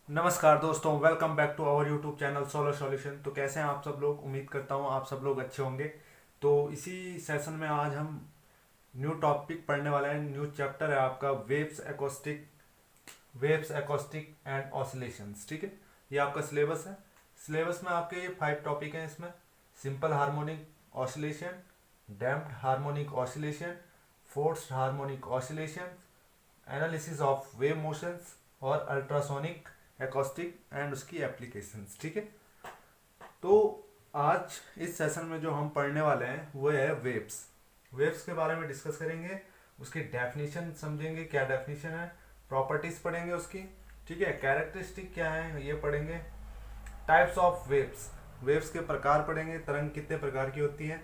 नमस्कार दोस्तों, welcome back to our YouTube channel solar solution. तो कैसे हैं आप सब लोग? उम्मीद करता हूँ आप सब लोग अच्छे होंगे। तो इसी सेशन में आज हम न्यू टॉपिक पढ़ने वाले हैं। न्यू चैप्टर है आपका वेव्स एकॉस्टिक एंड ऑसिलेशंस। ठीक है, ये आपका सिलेबस है। सिलेबस में आपके ये 5 टॉपिक हैं। इसमें simple harmonic oscillation, damped harmonic oscillation, forced harmonic oscillation, analysis of wave motions और अल्ट्रासोनिक एकॉस्टिक एंड उसकी एप्लीकेशंस। ठीक है, तो आज इस सेशन में जो हम पढ़ने वाले हैं वो है वेव्स। वेव्स के बारे में डिस्कस करेंगे, उसकी डेफिनेशन समझेंगे, क्या डेफिनेशन है, प्रॉपर्टीज पढ़ेंगे उसकी। ठीक है, कैरेक्टरिस्टिक क्या है ये पढ़ेंगे, टाइप्स ऑफ वेव्स, वेव्स के प्रकार पढ़ेंगे, तरंग कितने प्रकार की होती है।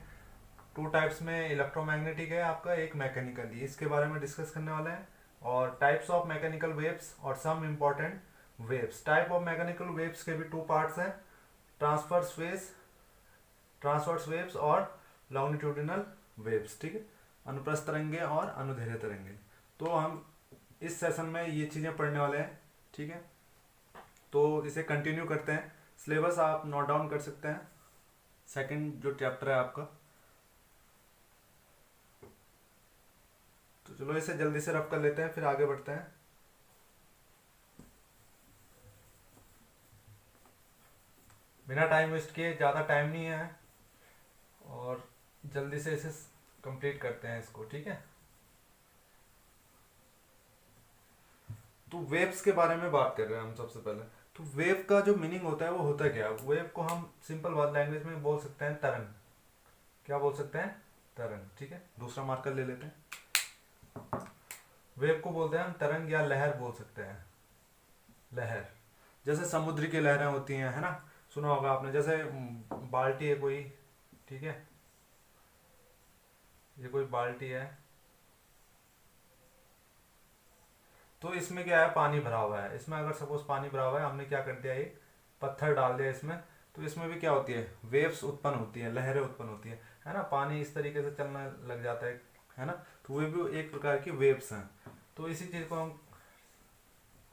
2 टाइप्स में इलेक्ट्रोमैग्नेटिक है आपका, एक मैकेनिकल, इसके बारे में डिस्कस करने वाले हैं। और टाइप्स ऑफ मैकेनिकल वेव्स और some important waves. Type of mechanical waves के भी 2 पार्ट्स हैं, ट्रांसवर्स वेव्स, ट्रांसवर्स वेव्स और लॉन्गिट्यूडिनल वेव्स। ठीक है, अनुप्रस्थ तरंगे और अनुदैर्ध्य तरंगे। तो हम इस सेशन में ये चीज़ें पढ़ने वाले हैं। ठीक है, तो इसे कंटिन्यू करते हैं। सिलेबस आप नोट डाउन कर सकते हैं। सेकंड जो चैप्टर है आपका, तो चलो इसे जल्दी से रफ कर लेते हैं, फिर आगे बढ़ते हैं। बिना टाइम वेस्ट किए, ज़्यादा टाइम नहीं है और जल्दी से इसे कंप्लीट करते हैं इसको। ठीक है, तो वेव्स के बारे में बात कर रहे हैं हम सबसे पहले। तो वेव का जो मीनिंग होता है वो होता है क्या? वेव को हम सिंपल वर्ड लैंग्वेज में बोल सकते हैं तरंग। क्या बोल सकते हैं? तरंग। ठीक है, दूसरा मार्कर ले लेते हैं। वेव को बोलते हैं हम तरंग या लहर बोल सकते हैं। लहर, जैसे समुद्र की लहरें होती हैं, है ना, सुना होगा आपने। जैसे बाल्टी है कोई, ठीक है, ये कोई बाल्टी है, तो इसमें क्या है, पानी भरा हुआ है। इसमें अगर सपोज पानी भरा हुआ है, हमने क्या कर दिया, एक पत्थर डाल दिया इसमें, तो इसमें भी क्या होती है, वेव्स उत्पन्न होती है, लहरें उत्पन्न होती है ना। पानी इस तरीके से चलने लग जाता है ना, तो वे भी एक प्रकार की वेव्स हैं। तो इसी चीज को हम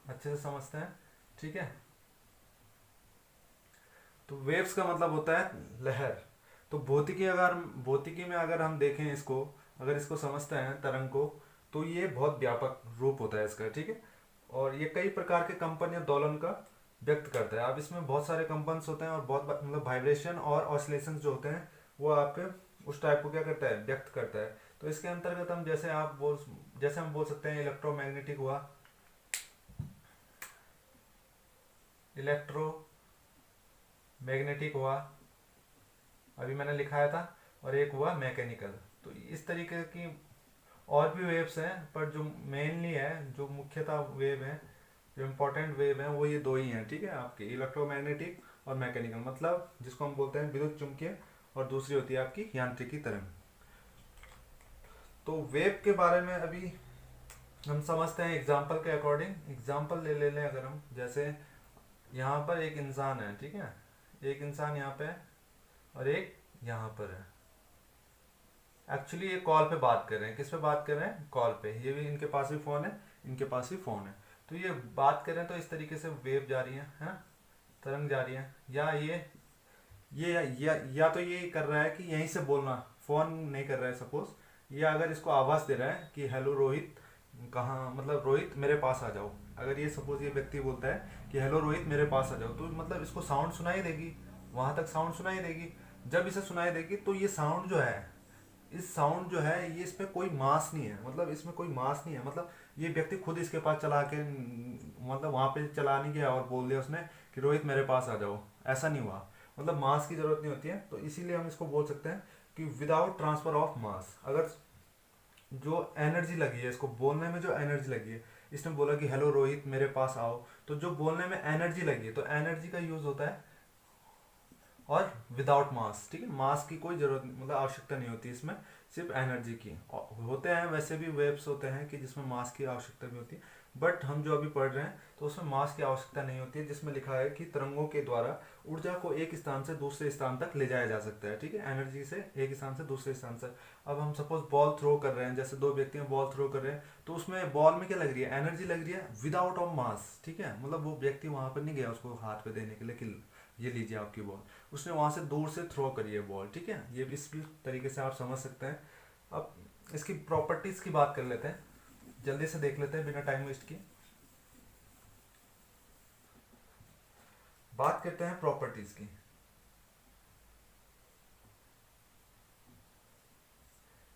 अच्छे से समझते हैं। ठीक है, तो वेव्स का मतलब होता है लहर। तो भौतिकी में अगर हम देखें इसको, अगर इसको समझते हैं तरंग को, तो ये बहुत व्यापक रूप होता है इसका। ठीक है, और ये कई प्रकार के कंपन या दोलन का व्यक्त करता है। अब इसमें बहुत सारे कंपन्स होते हैं और बहुत मतलब वाइब्रेशन और ऑसिलेशन जो होते हैं वो आपके उस टाइप को क्या करता है, व्यक्त करता है। तो इसके अंतर्गत हम जैसे हम बोल सकते हैं इलेक्ट्रोमैग्नेटिक हुआ, इलेक्ट्रो मैग्नेटिक हुआ, अभी मैंने लिखाया था, और एक हुआ मैकेनिकल। तो इस तरीके की और भी वेव्स हैं, पर जो मेनली है, जो मुख्यतः वेव है, जो इम्पोर्टेंट वेव है, वो ये दो ही हैं। ठीक है, आपकी इलेक्ट्रोमैग्नेटिक और मैकेनिकल, मतलब जिसको हम बोलते हैं विद्युत चुंबकीय, और दूसरी होती है आपकी यांत्रिकी तरंग। तो वेव के बारे में अभी हम समझते हैं एग्जाम्पल के अकॉर्डिंग। एग्जाम्पल ले लें अगर हम, जैसे यहाँ पर एक इंसान है, ठीक है, एक इंसान यहाँ पे है और एक यहाँ पर है। एक्चुअली ये कॉल पे बात कर रहे हैं, किस पे बात कर रहे हैं, कॉल पे। ये भी इनके पास भी फोन है, इनके पास भी फोन है, तो ये बात कर रहे हैं। तो इस तरीके से वेव जा रही है, तरंग जा रही है। या या तो ये कर रहा है कि यहीं से बोलना, फोन नहीं कर रहा है सपोज, या अगर इसको आवाज दे रहा है कि हेलो रोहित, कहाँ, मतलब रोहित मेरे पास आ जाओ। अगर ये सपोज ये व्यक्ति बोलता है कि हेलो रोहित मेरे पास आ जाओ, तो मतलब इसको साउंड सुनाई देगी, वहां तक साउंड सुनाई देगी। जब इसे सुनाई देगी तो ये साउंड जो है, इस साउंड जो है, ये इसमें कोई मास नहीं है, मतलब इसमें कोई मास नहीं है, मतलब ये व्यक्ति खुद इसके पास चला के, मतलब वहां पे चला नहीं गया और बोल दिया उसने कि रोहित मेरे पास आ जाओ, ऐसा नहीं हुआ। मतलब मास की जरूरत नहीं होती है। तो इसीलिए हम इसको बोल सकते हैं कि विदाउट ट्रांसफर ऑफ मास। अगर जो एनर्जी लगी है, इसको बोलने में जो एनर्जी लगी है, इसने बोला कि हेलो रोहित मेरे पास आओ, तो जो बोलने में एनर्जी लगी है, तो एनर्जी का यूज होता है, और विदाउट मास। ठीक है, मास की कोई जरूरत, मतलब आवश्यकता नहीं होती इसमें, सिर्फ एनर्जी की। होते हैं वैसे भी वेव्स होते हैं कि जिसमें मास की आवश्यकता भी होती है, बट हम जो अभी पढ़ रहे हैं तो उसमें मास की आवश्यकता नहीं होती है, जिसमें लिखा है कि तरंगों के द्वारा ऊर्जा को एक स्थान से दूसरे स्थान तक ले जाया जा सकता है, ठीक है, एनर्जी से एक स्थान से दूसरे स्थान से। अब हम सपोज बॉल थ्रो कर रहे हैं, जैसे दो व्यक्ति हैं बॉल थ्रो कर रहे हैं, तो उसमें बॉल में क्या लग रही है, एनर्जी लग रही है विदाउट ऑफ मास, ठीक है, मतलब वो व्यक्ति वहां पर नहीं गया उसको हाथ पे देने के लिए कि ये लीजिए आपकी बॉल, उसने वहां से दूर से थ्रो करी है बॉल, ठीक है, ये भी इस तरीके से आप समझ सकते हैं। अब इसकी प्रॉपर्टीज की बात कर लेते हैं, जल्दी से देख लेते हैं बिना टाइम वेस्ट किए। बात करते हैं प्रॉपर्टीज की।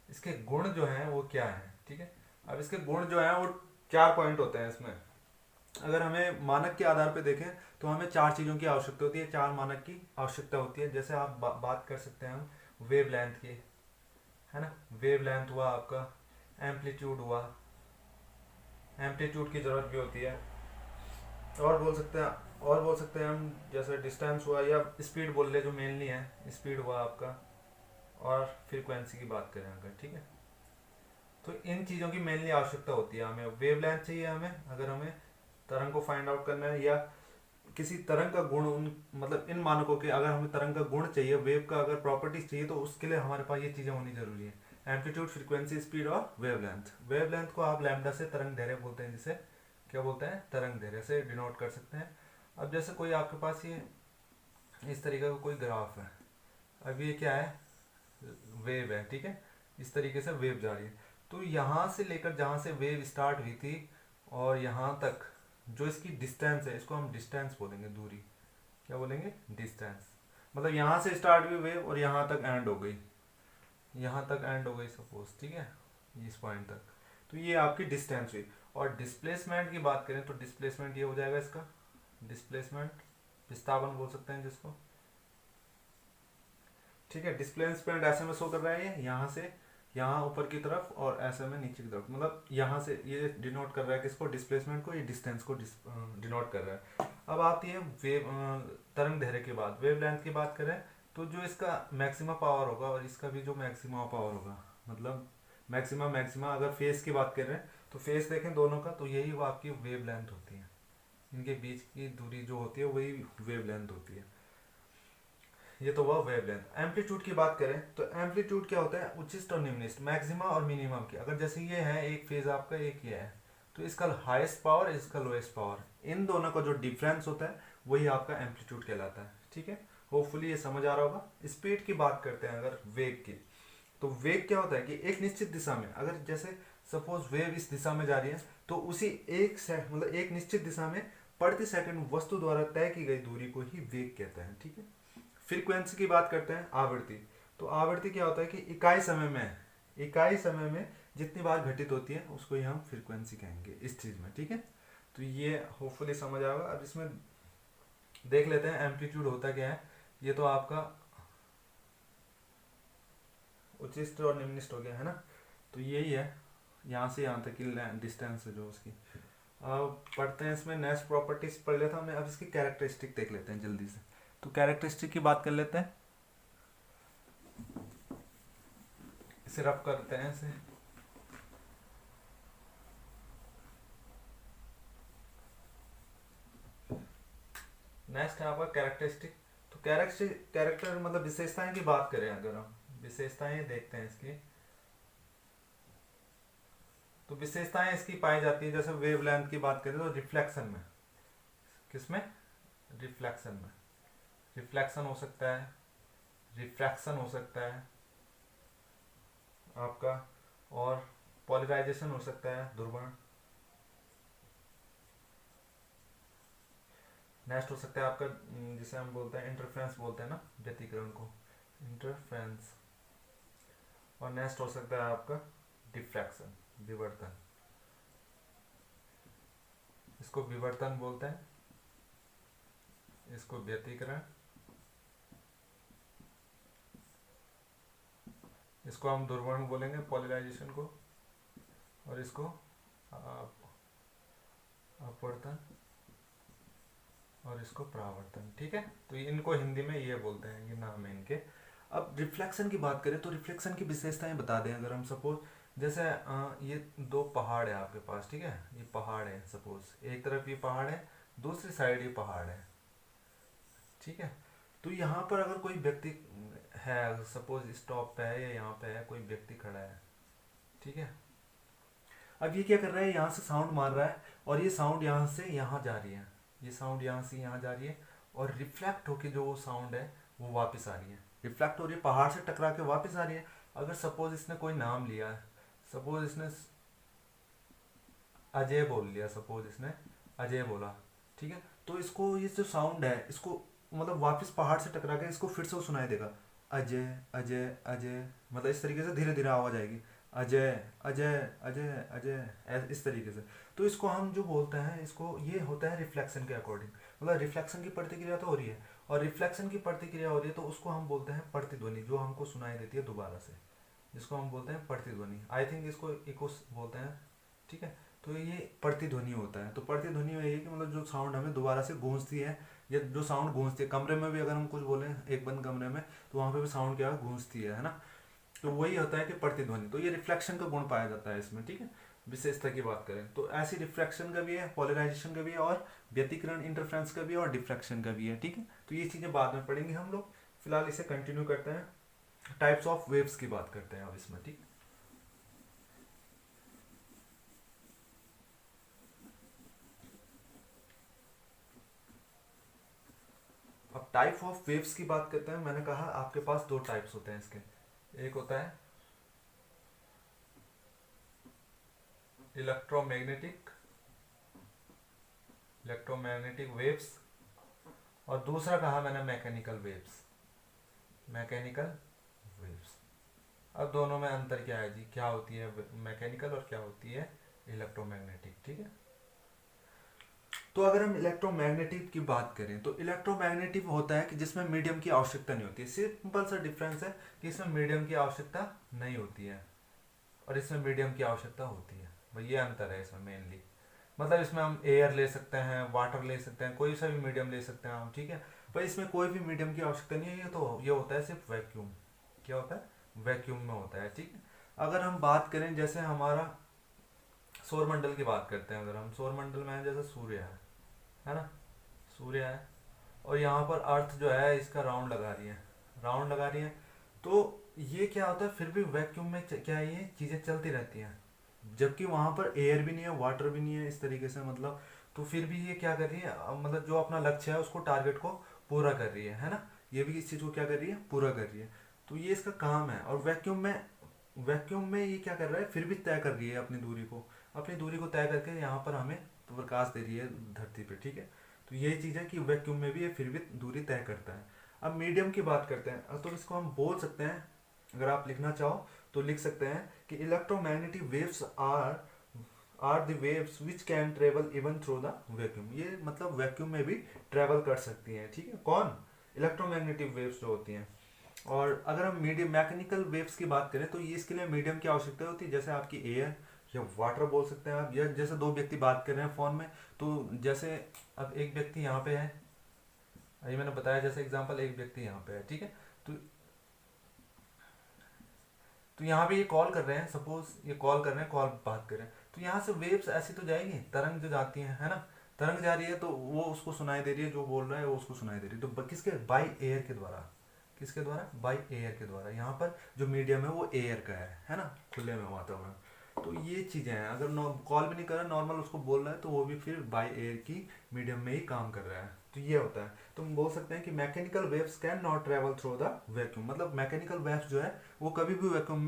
इसके गुण जो हैं वो क्या है, ठीक है। अब इसके गुण जो हैं वो 4 पॉइंट होते हैं इसमें। अगर हमें मानक के आधार पे देखें तो हमें 4 चीज़ों की आवश्यकता होती है, 4 मानक की आवश्यकता होती है। जैसे आप बात कर सकते हैं हम वेव लेंथ की, है ना, वेव लेंथ हुआ आपका, एम्पलीट्यूड हुआ, एम्पलीट्यूड की जरूरत भी होती है, और बोल सकते हैं हम जैसे डिस्टेंस हुआ, या स्पीड बोल ले जो मेनली है, स्पीड हुआ आपका, और फ्रीक्वेंसी की बात करें अगर, ठीक है, तो इन चीज़ों की मेनली आवश्यकता होती है। हमें वेवलेंथ चाहिए, हमें अगर हमें तरंग को फाइंड आउट करना है, या किसी तरंग का गुण उन मतलब इन मानकों के, अगर हमें तरंग का गुण चाहिए, वेव का अगर प्रॉपर्टीज चाहिए, तो उसके लिए हमारे पास ये चीज़ें होनी जरूरी है, एम्पलीट्यूड, फ्रीक्वेंसी, स्पीड और वेवलेंथ। वेवलेंथ को आप लैम्डा से तरंग दैर्घ्य बोलते हैं, जिसे क्या बोलते हैं, तरंग दैर्घ्य से डिनोट कर सकते हैं। अब जैसे कोई आपके पास ये इस तरीके का कोई ग्राफ है, अब ये क्या है, वेव है, ठीक है, इस तरीके से वेव जा रही है, तो यहाँ से लेकर जहाँ से वेव स्टार्ट हुई थी और यहाँ तक जो इसकी डिस्टेंस है, इसको हम डिस्टेंस बोलेंगे, दूरी, क्या बोलेंगे, डिस्टेंस। मतलब यहाँ से स्टार्ट हुई वेव और यहाँ तक एंड हो गई, यहाँ तक एंड हो गई सपोज, ठीक है, इस पॉइंट तक, तो ये आपकी डिस्टेंस हुई। और डिस्प्लेसमेंट की बात करें तो डिस्प्लेसमेंट ये हो जाएगा इसका, डिस्प्लेसमेंट, विस्थापन बोल सकते हैं जिसको, ठीक है। डिस्प्लेसमेंट ऐसे में शो कर रहा है, ये यहाँ से यहाँ ऊपर की तरफ और ऐसे में नीचे की तरफ, मतलब यहाँ से ये डिनोट कर रहा है किसको, डिस्प्लेसमेंट को, ये डिस्टेंस को डिनोट कर रहा है। अब आती है वेव तरंग दैर्घ्य के बाद वेव लेंथ की बात करें, तो जो इसका मैक्सिमम पावर होगा और इसका भी जो मैक्सिमम पावर होगा, मतलब मैक्सिमम अगर फेस की बात कर रहे हैं तो फेस देखें दोनों का, तो यही वो आपकी वेव लेंथ होती है, इनके बीच की दूरी जो होती है वही वेव लेंथ होती है। ये तो हुआ वेवलेंथ। एम्पलीट्यूड की बात करें तो एम्पलीट्यूड क्या होता है, उच्चिष्ट और निम्निष्ट, मैक्सिमा और मिनिमम की। अगर जैसे ये है एक फेज आपका, एक ये है, तो इसका हाईएस्ट पावर, इसका लोएस्ट पावर, इन दोनों का जो डिफरेंस होता है वही आपका एम्पलीट्यूड कहलाता है, ठीक है। होपफुली ये समझ आ रहा होगा। स्पीड की बात करते हैं अगर वेग की, तो वेग क्या होता है कि एक निश्चित दिशा में, अगर जैसे सपोज वेव इस दिशा में जा रही है, तो उसी एक मतलब एक निश्चित दिशा में प्रति सेकंड वस्तु द्वारा तय की गई दूरी को ही वेग कहते हैं, ठीक है। फ्रीक्वेंसी की बात करते हैं, आवृत्ति। तो आवृत्ति क्या होता है कि इकाई समय में जितनी बार घटित होती है उसको ही हम फ्रीक्वेंसी कहेंगे इस चीज में, ठीक है। तो ये होपफुली समझ आएगा। अब इसमें देख लेते हैं एम्पलीट्यूड होता क्या है। ये तो आपका उच्चिष्ट और निम्निष्ट हो गया, है ना, तो यही है यहाँ से यहाँ तक की डिस्टेंस है जो उसकी। अब पढ़ते हैं इसमें नेक्स्ट प्रॉपर्टीज पढ़ लेता हूँ मैं। अब इसकी कैरेक्टरिस्टिक देख लेते हैं जल्दी से। तो कैरेक्टरिस्टिक की बात कर लेते हैं, इसे रफ करते हैं इसे। नेक्स्ट है आपका कैरेक्टरिस्टिक। तो कैरेक्टर मतलब विशेषताएं की बात करें, अगर हम विशेषताएं देखते हैं इसकी, तो विशेषताएं इसकी पाई जाती है। जैसे वेवलेंथ की बात करें तो रिफ्लेक्शन में, किसमें, रिफ्लेक्शन में, रिफ्लेक्शन हो सकता है, रिफ्रैक्शन हो सकता है आपका, और पॉलराइजेशन हो सकता है, ध्रुवण। नेक्स्ट हो सकता है आपका जिसे हम बोलते हैं इंटरफ्रेंस बोलते हैं ना, व्यतिकरण को, इंटरफ्रेंस। और नेक्स्ट हो सकता है आपका डिफ्रैक्शन, विवर्तन, इसको विवर्तन बोलते हैं, इसको व्यतिकरण, इसको हम ध्रुवण बोलेंगे पॉलराइजेशन को, और इसको अपवर्तन, और इसको परावर्तन, ठीक है। तो इनको हिंदी में ये बोलते हैं, ये नाम है इनके। अब रिफ्लेक्शन की बात करें तो रिफ्लेक्शन की विशेषताएं बता दें अगर हम, सपोज जैसे ये दो पहाड़ है आपके पास, ठीक है, ये पहाड़ है, सपोज एक तरफ ये पहाड़ है, दूसरी साइड ये पहाड़ है, ठीक है। तो यहाँ पर अगर कोई व्यक्ति है, सपोज स्टॉप पे है या यहाँ पे है, कोई व्यक्ति खड़ा है, ठीक है। अब ये क्या कर रहा है, यहाँ से साउंड मार रहा है और ये साउंड यहाँ से यहाँ जा रही है, ये साउंड यहाँ से यहाँ जा रही है और रिफ्लेक्ट होके जो वो साउंड है वो वापस आ रही है, रिफ्लेक्ट हो रही है, पहाड़ से टकरा के वापस आ रही है। अगर सपोज इसने कोई नाम लिया है, सपोज इसने अजय बोल लिया, सपोज इसने अजय बोला, ठीक है, तो इसको ये जो साउंड है इसको मतलब वापस पहाड़ से टकरा के इसको फिर से वो सुनाई देगा, अजय अजय अजय, मतलब इस तरीके से धीरे धीरे आवाज आएगी, अजय अजय अजय अजय, इस तरीके से। तो इसको हम जो बोलते हैं, इसको ये होता है रिफ्लेक्शन के अकॉर्डिंग, मतलब रिफ्लेक्शन की प्रतिक्रिया तो हो रही है और रिफ्लेक्शन की प्रतिक्रिया हो रही है, तो उसको हम बोलते हैं प्रतिध्वनि, जो हमको सुनाई देती है दोबारा से, जिसको हम बोलते हैं प्रतिध्वनि। आई थिंक इसको इको बोलते हैं, ठीक है। तो ये प्रतिध्वनि होता है। तो प्रतिध्वनि में ये कि मतलब जो साउंड हमें दोबारा से गूंजती है, या जो साउंड गूंजती है कमरे में भी, अगर हम कुछ बोले एक बंद कमरे में, तो वहाँ पे भी साउंड क्या गूंजती है ना। तो वही होता है कि प्रतिध्वनि। तो ये रिफ्लेक्शन का गुण पाया जाता है इसमें, ठीक है। विशेषता की बात करें तो ऐसी रिफ्लेक्शन का भी है, पोलराइजेशन का भी है, और व्यतिकरण इंटरफ्रेंस का भी है, और डिफ्रैक्शन का भी है, ठीक है। तो ये चीजें बाद में पढ़ेंगे हम लोग, फिलहाल इसे कंटिन्यू करते हैं। टाइप्स ऑफ वेव्स की बात करते हैं अब इसमें, ठीक है। अब टाइप ऑफ वेव्स की बात करते हैं। मैंने कहा आपके पास दो टाइप्स होते हैं इसके, एक होता है इलेक्ट्रोमैग्नेटिक इलेक्ट्रोमैग्नेटिक वेव्स, और दूसरा कहा मैंने मैकेनिकल वेव्स, मैकेनिकल वेव्स। अब दोनों में अंतर क्या है जी, क्या होती है मैकेनिकल और क्या होती है इलेक्ट्रोमैग्नेटिक, ठीक है। तो अगर हम इलेक्ट्रोमैग्नेटिक की बात करें तो इलेक्ट्रोमैग्नेटिक होता है कि जिसमें मीडियम की आवश्यकता नहीं होती है। सिंपल सा डिफरेंस है कि इसमें मीडियम की आवश्यकता नहीं होती है और इसमें मीडियम की आवश्यकता होती है, भाई ये अंतर है इसमें मेनली। मतलब इसमें हम एयर ले सकते हैं, वाटर ले सकते हैं, कोई सा भी मीडियम ले सकते हैं हम, ठीक है। पर इसमें कोई भी मीडियम की आवश्यकता नहीं है, ये तो ये होता है सिर्फ वैक्यूम। क्या होता है, वैक्यूम में होता है, ठीक है। अगर हम बात करें जैसे हमारा सौर मंडल की बात करते हैं, अगर हम सौर मंडल में है, जैसे सूर्य है ना, सूर्य है, और यहाँ पर अर्थ जो है इसका राउंड लगा रही है, राउंड लगा रही है। तो ये क्या होता है, फिर भी वैक्यूम में क्या है, ये चीजें चलती रहती हैं, जबकि वहां पर एयर भी नहीं है, वाटर भी नहीं है, इस तरीके से मतलब। तो फिर भी ये क्या कर रही है, मतलब जो अपना लक्ष्य है उसको, टारगेट को पूरा कर रही है ना। ये भी इस चीज को क्या कर रही है, पूरा कर रही है। तो ये इसका काम है। और वैक्यूम में ये क्या कर रहा है, फिर भी तय कर रही है अपनी दूरी को, अपनी दूरी को तय करके यहाँ पर हमें प्रकाश दे रही है धरती पे, ठीक है। तो यही चीज है कि वैक्यूम में भी ये फिर भी दूरी तय करता है। अब मीडियम की बात करते हैं, तो इसको हम बोल सकते हैं, अगर आप लिखना चाहो तो लिख सकते हैं कि electromagnetic waves are the waves which can travel even through the vacuum. ये मतलब वैक्यूम में भी ट्रेवल कर सकती हैं, ठीक है। कौन, इलेक्ट्रोमैग्नेटिक वेव्स जो होती हैं। और अगर हम मीडियम मैकेनिकल वेव्स की बात करें तो ये इसके लिए मीडियम की आवश्यकता होती है, जैसे आपकी एयर या वाटर बोल सकते हैं आप, या जैसे दो व्यक्ति बात कर रहे हैं फोन में, तो जैसे अब एक व्यक्ति यहाँ पे है, ये मैंने बताया जैसे एग्जांपल, एक व्यक्ति यहाँ पे है, ठीक है। तो यहाँ पे ये कॉल कर रहे हैं, सपोज ये कॉल कर रहे हैं, कॉल बात कर रहे हैं, तो यहाँ से वेव्स ऐसी तो जाएगी, तरंग जो जाती है ना, तरंग जा रही है, तो वो उसको सुनाई दे रही है, जो बोल रहा है वो उसको सुनाई दे रही है। तो किसके, बाई एयर के द्वारा, किसके द्वारा, बाई एयर के द्वारा। यहाँ पर जो मीडियम है वो एयर का है ना, खुले में वातावरण। तो ये चीजें हैं, अगर कॉल भी नहीं कर रहा, नॉर्मल उसको बोल रहा है, तो वो भी फिर बाई एयर की मीडियम में ही काम कर रहा है। तो ये होता है। तो हम बोल सकते हैं कि mechanical waves can not travel through the vacuum, मतलब मैकेनिकल वेव्स जो है वो कभी भी वैक्यूम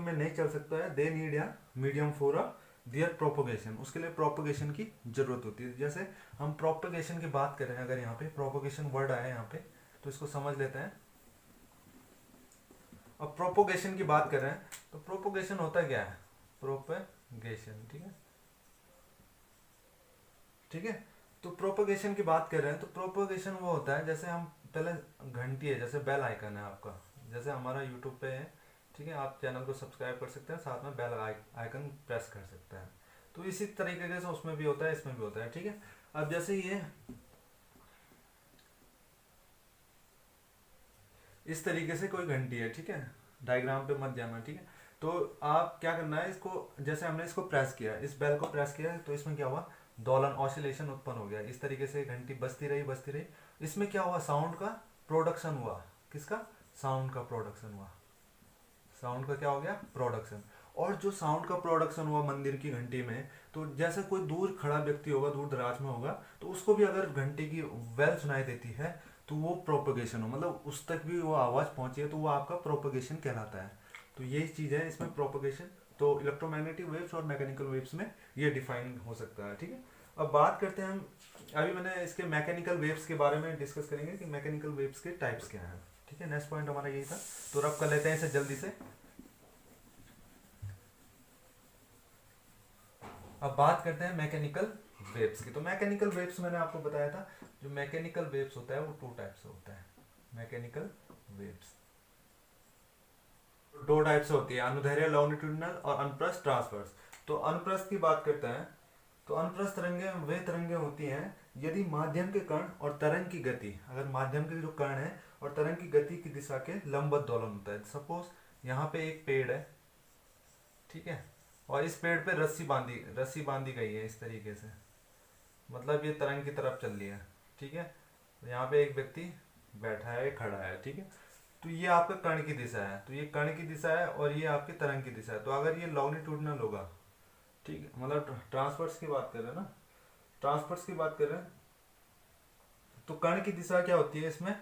में नहीं चल सकता है। They need a medium for a their propagation, उसके लिए प्रोपोगेशन की जरूरत होती है। जैसे हम प्रोपोगेशन की बात करें, अगर यहाँ पे प्रोपोगेशन वर्ड आया यहाँ पे, तो इसको समझ लेते हैं। अब प्रोपोगेशन की बात कर रहे हैं, तो प्रोपोगेशन होता क्या है, प्रोपोगेशन, ठीक है, ठीक है। तो प्रोपोगेशन की बात कर रहे हैं, तो प्रोपोगेशन वो होता है, जैसे हम पहले घंटी है, जैसे बेल आइकन है आपका, जैसे हमारा यूट्यूब पे है, ठीक है, आप चैनल को सब्सक्राइब कर सकते हैं, साथ में बेल आइकन प्रेस कर सकते हैं। तो इसी तरीके से उसमें भी होता है, इसमें भी होता है, ठीक है। अब जैसे ये इस तरीके से कोई घंटी है, ठीक है, डायग्राम पे मत जाना, ठीक है। तो आप क्या करना है, इसको जैसे हमने इसको प्रेस किया, इस बेल को प्रेस किया, तो इसमें क्या हुआ, दोलन ऑसिलेशन उत्पन्न हो गया। इस तरीके से घंटी बजती रही बजती रही। इसमें क्या हुआ, साउंड का प्रोडक्शन हुआ। किसका, साउंड का प्रोडक्शन हुआ। साउंड का क्या हो गया, प्रोडक्शन। और जो साउंड का प्रोडक्शन हुआ मंदिर की घंटी में, तो जैसे कोई दूर खड़ा व्यक्ति होगा, दूर दराज में होगा, तो उसको भी अगर घंटी की वेल सुनाई देती है तो वो प्रोपगेशन हो, मतलब उस तक भी वो आवाज़ पहुंची है, तो वो आपका प्रोपगेशन कहलाता है। तो यही चीज़ है इसमें प्रोपगेशन। तो इलेक्ट्रोमैग्नेटिक वेव्स और मैकेनिकल वेव्स में ये डिफाइन हो सकता है। ठीक है, अब बात करते हैं हम, अभी मैंने इसके मैकेनिकल वेव्स के बारे में डिस्कस करेंगे कि मैकेनिकल वेव्स के टाइप्स क्या हैं। ठीक है, नेक्स्ट पॉइंट हमारा यही था, तो रब कर लेते हैं इसे जल्दी से। अब बात करते हैं मैकेनिकल वेव्स की। तो मैकेनिकल वेव्स मैंने आपको बताया था, जो मैकेनिकल वेव्स होता है वो टू टाइप से होता है। मैकेनिकल वेव्स दो टाइप से होती है, अनुदैर्ध्य लॉन्गिट्यूडिनल और अनुप्रस्थ ट्रांसवर्स। तो अनुप्रस्थ की बात करते हैं, तो अनुप्रस्थ तरंगे वे तरंगे होती हैं यदि माध्यम के कण और तरंग की गति, अगर माध्यम के जो कण है और तरंग की गति की दिशा के लंबवत दोलन होता है। सपोज यहाँ पे एक पेड़ है, ठीक है, और इस पेड़ पे रस्सी बांधी गई है इस तरीके से, मतलब ये तरंग की तरफ चल रही है। ठीक है, तो यहाँ पे एक व्यक्ति बैठा है, खड़ा है, ठीक है, तो ये आपका कण की दिशा है, तो ये कण की दिशा है और ये आपकी तरंग की दिशा है। तो अगर ये लॉन्गिट्यूडिनल होगा, ठीक है, मतलब ट्रांसवर्स की बात कर रहे हैं ना, ट्रांसवर्स की बात कर रहे हैं, तो कण की दिशा क्या होती है इसमें,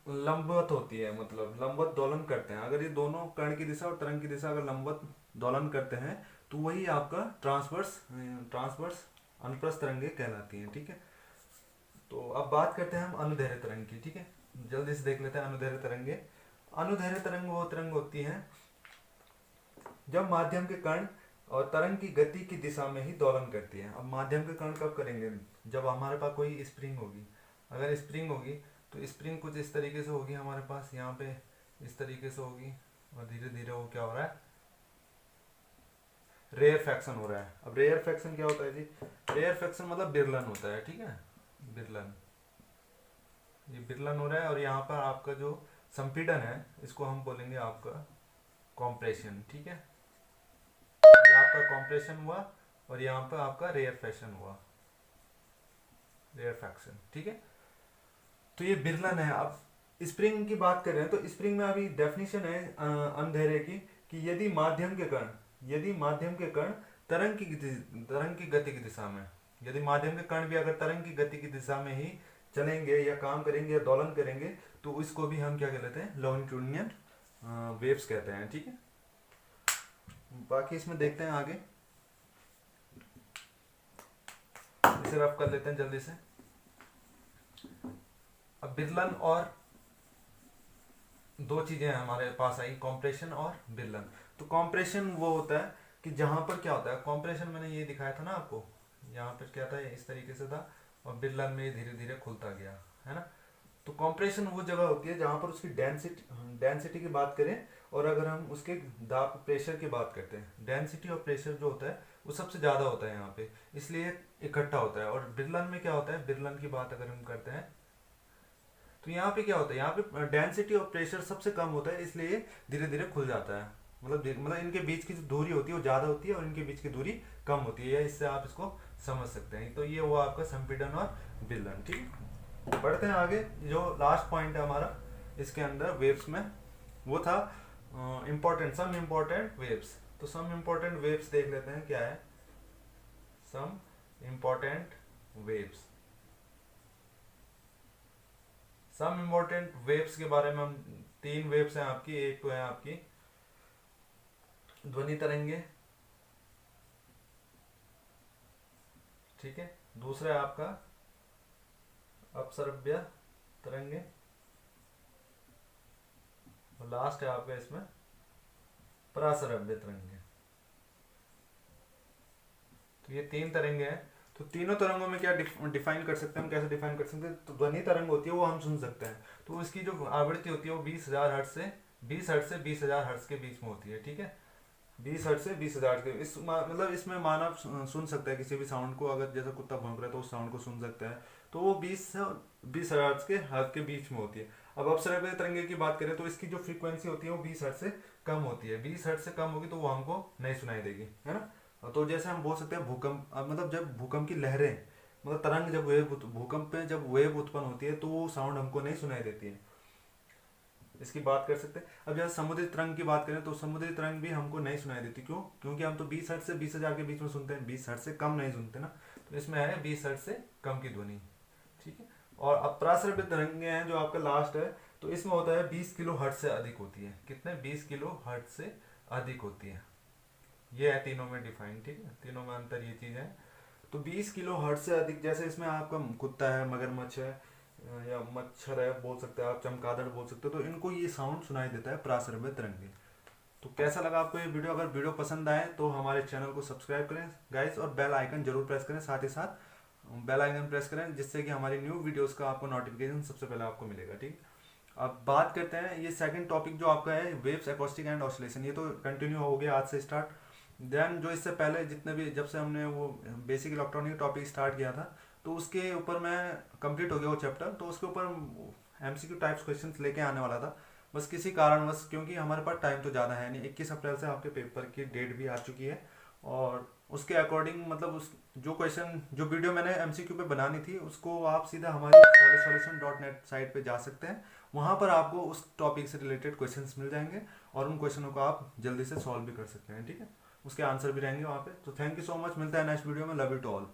लंबवत होती है, मतलब लंबवत दोलन करते हैं। अगर ये दोनों कण की दिशा और तरंग की दिशा अगर लंबवत दोलन करते हैं तो वही आपका ट्रांसवर्स अनुप्रस्थ तरंगे कहलाती हैं। ठीक है, तो अब बात करते हैं हम अनुदैर्ध्य तरंग की। ठीक है, जल्दी से देख लेते हैं अनुदैर्ध्य तरंगे। अनुदैर्ध्य तरंग वो तरंग होती है जब माध्यम के कण और तरंग की गति की दिशा में ही दोलन करती है। अब माध्यम के कण कब करेंगे, जब हमारे पास कोई स्प्रिंग होगी। अगर स्प्रिंग होगी तो स्प्रिंग कुछ इस तरीके से होगी हमारे पास, यहाँ पे इस तरीके से होगी, और धीरे धीरे वो क्या हो रहा है, रेयरफैक्शन हो रहा है। अब रेयरफैक्शन क्या होता है जी, रेयरफैक्शन मतलब बिरलन होता है। ठीक है, बिरलन, ये बिरलन हो रहा है, और यहाँ पर आपका जो संपीड़न है इसको हम बोलेंगे आपका कॉम्प्रेशन। ठीक है, ये आपका कॉम्प्रेशन हुआ और यहाँ पर आपका रेयरफैक्शन हुआ, रेयरफैक्शन। ठीक है, तो ये बिरलन है। अब स्प्रिंग की बात कर रहे हैं, तो स्प्रिंग में अभी डेफिनेशन है अनुदैर्ध्य की, कि यदि माध्यम के कण तरंग की गति की दिशा में, यदि माध्यम के कण भी अगर तरंग की गति की दिशा में ही चलेंगे या काम करेंगे या दोलन करेंगे, तो इसको भी हम क्या कहते हैं, लॉन्गिट्यूडिनल वेव्स कहते हैं। ठीक है, बाकी इसमें देखते हैं आगे, इसे रफ कर लेते हैं जल्दी से। अब बिरलन और दो चीजें हमारे पास आई, कॉम्प्रेशन और बिरलन। तो कॉम्प्रेशन वो होता है कि जहां पर क्या होता है, कॉम्प्रेशन मैंने ये दिखाया था ना आपको, यहाँ पर क्या था, इस तरीके से था, और बिरलन में धीरे धीरे खुलता गया, है ना। तो कॉम्प्रेशन वो जगह होती है जहां पर उसकी डेंसिटी की बात करें, और अगर हम उसके दाब प्रेशर की बात करते हैं, डेंसिटी और प्रेशर जो होता है वो सबसे ज़्यादा होता है यहाँ पे, इसलिए इकट्ठा होता है। और बिरलन में क्या होता है, बिरलन की बात अगर हम करते हैं तो यहाँ पे क्या होता है, यहाँ पे डेंसिटी और प्रेशर सबसे कम होता है, इसलिए धीरे धीरे खुल जाता है। मतलब इनके बीच की जो दूरी होती है वो ज़्यादा होती है और इनके बीच की दूरी कम होती है, इससे आप इसको समझ सकते हैं। तो ये हुआ आपका संपीड़न और बिरलन। ठीक है, बढ़ते हैं आगे। जो लास्ट पॉइंट है हमारा इसके अंदर वेव्स में, वो था सम इम्पोर्टेंट वेव्स। तो सम इम्पोर्टेंट वेव्स देख लेते हैं क्या है, some important waves. Some important waves के बारे में हम, तीन वेव्स हैं आपकी, एक तो है आपकी ध्वनि तरंगे, ठीक है, दूसरा है आपका अपसर्व्य तरंगे, और लास्ट है आपका इसमें परासरव्य तरंगे। तो ये तीन तरंगे हैं। तो तीनों तरंगों में क्या डिफाइन कर सकते हैं हम, कैसे डिफाइन कर सकते हैं, तो ध्वनि तरंग होती है वो हम सुन सकते हैं, तो इसकी जो आवृत्ति होती है वो 20,000 हर्ट्ज से 20,000 हर्ट्ज के बीच में होती है। ठीक है, 20 हर्ट्ज से 20,000 के, मतलब इसमें मानव सुन सकता है किसी भी साउंड को, अगर जैसे कुत्ता भौंक रहा है तो उस साउंड को सुन सकता है, तो वो 20 से 20,000 के हद के बीच में होती है। अब अपसर्पित तरंगे की बात करें तो इसकी जो फ्रीक्वेंसी होती है वो 20 हर्ट्ज से कम होती है, 20 हर्ट्ज से कम होगी तो वो हमको नहीं सुनाई देगी, है ना। तो जैसे हम बोल सकते हैं भूकंप, मतलब जब भूकंप की लहरें, मतलब तरंग, जब वेव, भूकंप में जब वेव उत्पन्न होती है तो वो साउंड हमको नहीं सुनाई देती है, इसकी बात कर सकते हैं। अब जैसे समुद्री तरंग की बात करें तो समुद्री तरंग भी हमको नहीं सुनाई देती, क्यों? क्योंकि हम तो 20 हर्ट्ज से 20,000 के बीच में सुनते हैं, 20 हर्ट्ज से कम नहीं सुनते ना, तो इसमें है 20 हर्ट्ज से कम की ध्वनि, ठीक है। और अप्रासर्पित तरंगे हैं जो आपका लास्ट है, तो इसमें होता है 20 किलो हर्ट्ज से अधिक होती है, कितने? 20 किलो हर्ट्ज से अधिक होती है, ये है तीनों में डिफाइन, ठीक है, तीनों में अंतर ये चीज है। तो 20 किलो हर्ट्ज से अधिक, जैसे इसमें आपका कुत्ता है, मगरमच्छ है, या मच्छर है बोल सकते हैं आप, चमगादड़ बोल सकते हो, तो इनको ये साउंड सुनाई देता है प्रासर्पित तरंगे। तो कैसा लगा आपको ये वीडियो? अगर वीडियो पसंद आए तो हमारे चैनल को सब्सक्राइब करें गाइस, और बेल आइकन जरूर प्रेस करें, साथ ही साथ बेल आइकन प्रेस करें, जिससे कि हमारी न्यू वीडियोस का आपको नोटिफिकेशन सबसे पहले आपको मिलेगा, ठीक। अब बात करते हैं ये सेकंड टॉपिक जो आपका है, वेव्स, एक्रोस्टिक एंड ऑसिलेशन, ये तो कंटिन्यू हो गया आज से स्टार्ट। देन जो इससे पहले जितने भी, जब से हमने वो बेसिक इलेक्ट्रॉनिक टॉपिक स्टार्ट किया था, तो उसके ऊपर मैं कंप्लीट हो गया वो चैप्टर, तो उसके ऊपर एमसीक्यू टाइप्स क्वेश्चंस लेके आने वाला था, बस किसी कारणवश, क्योंकि हमारे पास टाइम तो ज़्यादा है नहीं, 21 अप्रैल से आपके पेपर की डेट भी आ चुकी है, और उसके अकॉर्डिंग मतलब उस जो क्वेश्चन, जो वीडियो मैंने एमसीक्यू पे बनानी थी, उसको आप सीधा हमारी solvesolution.net साइट पे जा सकते हैं, वहाँ पर आपको उस टॉपिक से रिलेटेड क्वेश्चंस मिल जाएंगे, और उन क्वेश्चनों को आप जल्दी से सॉल्व भी कर सकते हैं, ठीक है, उसके आंसर भी रहेंगे वहाँ पे। तो थैंक यू सो मच, मिलता है नेक्स्ट वीडियो में, लव यू टू ऑल।